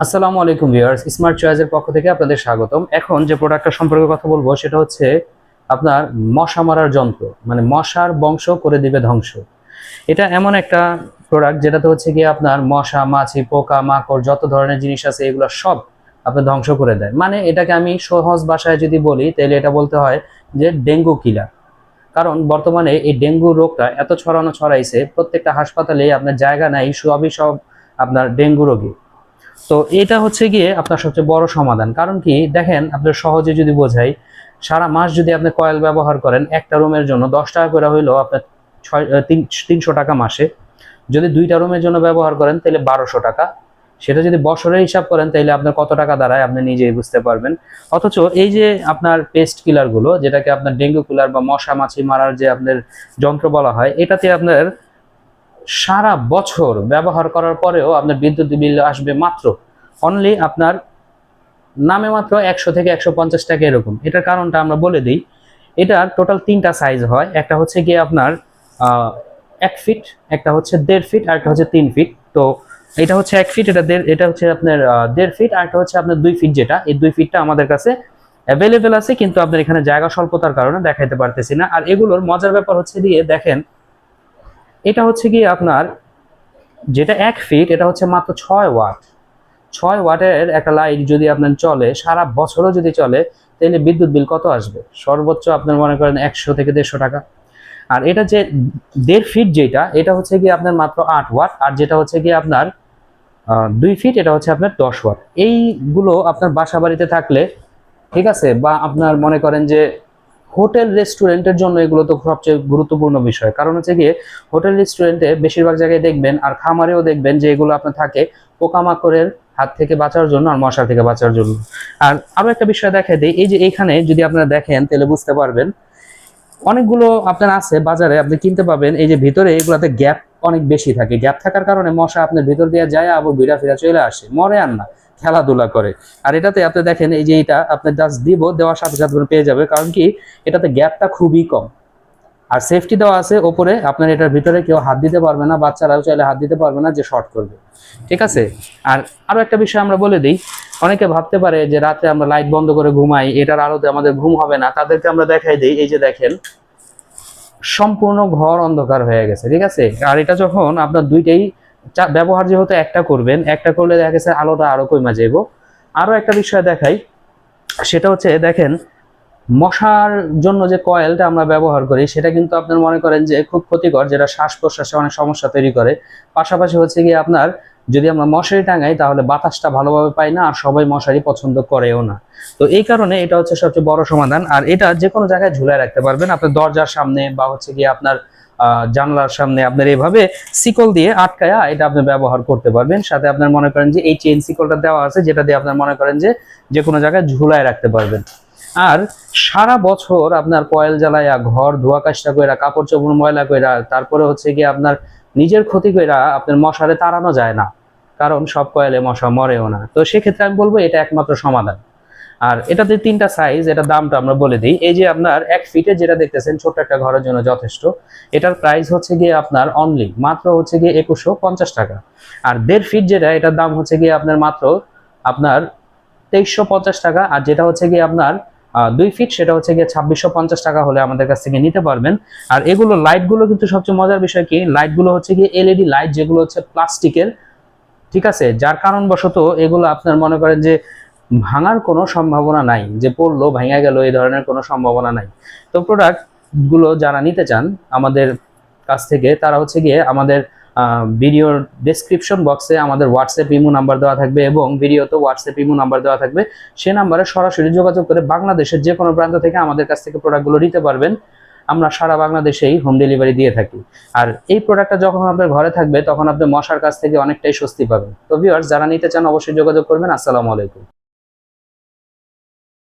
আসসালামু আলাইকুম viewers, smart চয়েসের পক্ষ থেকে আপনাদের স্বাগতম। এখন যে প্রোডাক্টটা সম্পর্কে কথা বলবো সেটা হচ্ছে আপনার মশা মারার যন্ত্র, মানে মশার বংশ করে দিবে ধ্বংস। এটা এমন একটা প্রোডাক্ট যেটাতে হচ্ছে গিয়ে আপনার মশা, মাছি, পোকা, মাকড় যত ধরনের জিনিস আছে এগুলো সব আপনার ধ্বংস করে দেয়। মানে এটাকে আমি সহজ ভাষায় যদি বলি তাহলে এটা বলতে হয় যে ডেঙ্গু কিলার। কারণ বর্তমানে এই ডেঙ্গু রোগটা এত ছড়াইছে, প্রত্যেকটা হাসপাতালে আপনার জায়গা নাই, সব আপনার ডেঙ্গু রোগী। তো এটা হচ্ছে গিয়ে আপনার সবচেয়ে বড় সমাধান। কারণ কি দেখেন, আপনার সহজে যদি বোঝাই, সারা মাস যদি আপনি কয়েল ব্যবহার করেন একটা রুমের জন্য 10 টাকা করে হইলেও আপনার 300 টাকা মাসে। যদি 2টা রুমের জন্য ব্যবহার করেন তাহলে 1200 টাকা। সেটা যদি বছরের হিসাব করেন তাহলে আপনার কত টাকা দাঁড়ায় আপনি নিজেই বুঝতে পারবেন। অথচ এই যে আপনার পেস্ট কিলার গুলো, যেটাকে আপনার ডেঙ্গু কিলার বা মশা মাছি মারার যে আপনার যন্ত্র বলা হয়, এটাতে আপনার সারা বছর ব্যবহার করার পরেও আপনার বিদ্যুৎ বিল আসবে মাত্র অনলি আপনার নামে মাত্র 100 থেকে 150 টাকা এরকম। এটার কারণটা আমরা বলে দিই। এটার টোটাল 3টা সাইজ হয়। একটা হচ্ছে গিয়ে আপনার 1 ফিট, একটা হচ্ছে 1.5 ফিট, আর একটা হচ্ছে 3 ফিট। তো এটা হচ্ছে 1 ফিট, এটা হচ্ছে আপনার 1.5 ফিট, আর একটা হচ্ছে আপনার 2 ফিট। যেটা এই 2 ফিটটা আমাদের কাছে অ্যাভেলেবেল আছে, কিন্তু আপনার এখানে জায়গা স্বল্পতার কারণে দেখাইতে পারতেছি না। আর এগুলোর মজার ব্যাপার হচ্ছে দিয়ে দেখেন, এটা হচ্ছে গিয়ে আপনার যেটা 1 ফিট, এটা হচ্ছে মাত্র 6 ওয়াট। 6 ওয়াটের একটা লাইট যদি আপনার চলে সারা বছরও যদি চলে, তাহলে বিদ্যুৎ বিল কত আসবে? সর্বোচ্চ আপনার মনে করেন 100 থেকে 150 টাকা। আর এটা যে 1.5 ফিট, যেটা এটা হচ্ছে গিয়ে আপনার মাত্র 8 ওয়াট। আর যেটা হচ্ছে গিয়ে আপনার 2 ফিট, এটা হচ্ছে আপনার 10 ওয়াট। এইগুলো আপনার বাসা বাড়িতে থাকলে ঠিক আছে, বা আপনার মনে করেন যে হোটেল রেস্টুরেন্টের জন্য এগুলো তো সবচেয়ে গুরুত্বপূর্ণ বিষয়। কারণ হচ্ছে গিয়ে হোটেল রেস্টুরেন্টে বেশিরভাগ জায়গায় দেখবেন, আর খামারেও দেখবেন যে এগুলো আপনার থাকে পোকামাকড়ের হাত থেকে বাঁচার জন্য আর মশা থেকে বাঁচার জন্য। আর আরো একটা বিষয় দেখা দেয়, এই যে এইখানে যদি আপনারা দেখেন তাহলে বুঝতে পারবেন, অনেকগুলো আপনার আছে বাজারে আপনি কিনতে পাবেন, এই যে ভিতরে এগুলাতে গ্যাপ অনেক বেশি থাকে। গ্যাপ থাকার কারণে মশা আপনার ভিতর দিয়ে যায়, আবার ঘুরা ফিরা চলে আসে, মরে আর না, খেলাধুলা করে। আর এটাতে আপনি দেখেন, এই যে এটা আপনি জাস্ট দেওয়ার সাথে সাথে পেয়ে যাবে। কারণ কি, এটাতে গ্যাপটা খুবই কম। আর সেফটি দেওয়া আছে ওপরে, আপনার এটার ভিতরে কেউ হাত দিতে পারবে না, বাচ্চারাও চাইলে হাত দিতে পারবে না যে শর্ট করবে। ঠিক আছে। আর আরো একটা বিষয় আমরা বলে দিই, অনেকে ভাবতে পারে যে রাতে আমরা লাইট বন্ধ করে ঘুমাই, এটার আলোতে আমাদের ঘুম হবে না। তাদেরকে আমরা দেখাই দিই, এই যে দেখেন সম্পূর্ণ ঘর অন্ধকার হয়ে গেছে। ঠিক আছে। আর এটা যখন আপনার দুইটাই ব্যবহার যেহেতু একটা করবেন, একটা করলে দেখা গেছে আলোটা আরো কমে যাইব। আরো একটা বিষয় দেখাই, সেটা হচ্ছে দেখেন, মশার জন্য যে কয়েলটা আমরা ব্যবহার করি সেটা কিন্তু আপনার মনে করেন যে খুব ক্ষতিকর, যেটা শ্বাস প্রশ্বাসে অনেক সমস্যা তৈরি করে। পাশাপাশি হচ্ছে গিয়ে আপনার যদি আমরা মশারি টাঙাই তাহলে বাতাসটা ভালোভাবে পাই না, আর সবাই মশারি পছন্দ করেও না। তো এই কারণে এটা হচ্ছে সবচেয়ে বড় সমাধান। আর এটা যে কোনো জায়গায় ঝুলায় রাখতে পারবেন, আপনার দরজার সামনে বা হচ্ছে গিয়ে আপনার জানলার সামনে আপনার এইভাবে শিকল দিয়ে আটকায়া এটা আপনি ব্যবহার করতে পারবেন। সাথে আপনার মনে করেন যে এই চেইন শিকলটা দেওয়া আছে, যেটা দিয়ে আপনার মনে করেন যে কোনো জায়গায় ঝুলায় রাখতে পারবেন। আর সারা বছর আপনার কয়েল জ্বালাইয়া ঘর ধোয়া কাজটা কইরা, কাপড় চোপড় ময়লা কইরা, তারপরে হচ্ছে গিয়ে আপনার নিজের ক্ষতি কইরা আপনার মশারে তাড়ানো যায় না। কারণ সব কয়েলে মশা মরেও না। তো সেক্ষেত্রে আমি বলবো এটা একমাত্র সমাধান। আর এটাতে 3টা সাইজ, এটা দামটা আমরা বলে দিই। এই যে আপনার 1 ফিটে যেটা দেখতেছেন, ছোট্ট একটা ঘরের জন্য যথেষ্ট। এটার প্রাইস হচ্ছে গিয়ে আপনার অনলি মাত্র হচ্ছে গিয়ে 2150 টাকা। আর 1.5 ফিট যেটা, এটার দাম হচ্ছে গিয়ে আপনার মাত্র আপনার 2350 টাকা। আর যেটা হচ্ছে গিয়ে আপনার 2 ফিট, সেটা হচ্ছে গিয়ে 2650 টাকা হলে আমাদের কাছ থেকে নিতে পারবেন। আর এগুলো লাইটগুলো কিন্তু সবচেয়ে মজার বিষয় কি, লাইটগুলো হচ্ছে গিয়ে এলইডি লাইট, যেগুলো হচ্ছে প্লাস্টিকের। ঠিক আছে। যার কারণবশত এগুলো আপনার মনে করেন যে ভাঙার কোনো সম্ভাবনা নাই, যে পড়লো ভাঙা গেল এই ধরনের কোনো সম্ভাবনা নাই। তো প্রোডাক্ট গুলো যারা নিতে চান আমাদের কাছ থেকে, তারা হচ্ছে গিয়ে আমাদের ভিডিওর ডেসক্রিপশন বক্সে আমাদের হোয়াটসঅ্যাপ ইমো নাম্বার দেওয়া থাকবে, এবং ভিডিওতে হোয়াটসঅ্যাপ ইমো নাম্বার দেওয়া থাকবে। সে নাম্বারে সরাসরি যোগাযোগ করে বাংলাদেশের যে কোনো প্রান্ত থেকে আমাদের কাছ থেকে প্রোডাক্টগুলো নিতে পারবেন। আমরা সারা বাংলাদেশেই হোম ডেলিভারি দিয়ে থাকি। আর এই প্রোডাক্টটা যখন আপনার ঘরে থাকবে তখন আপনি মশার কাছ থেকে অনেকটাই স্বস্তি পাবেন। তো ভিউয়ার্স, যারা নিতে চান অবশ্যই যোগাযোগ করবেন। আসসালামু আলাইকুম।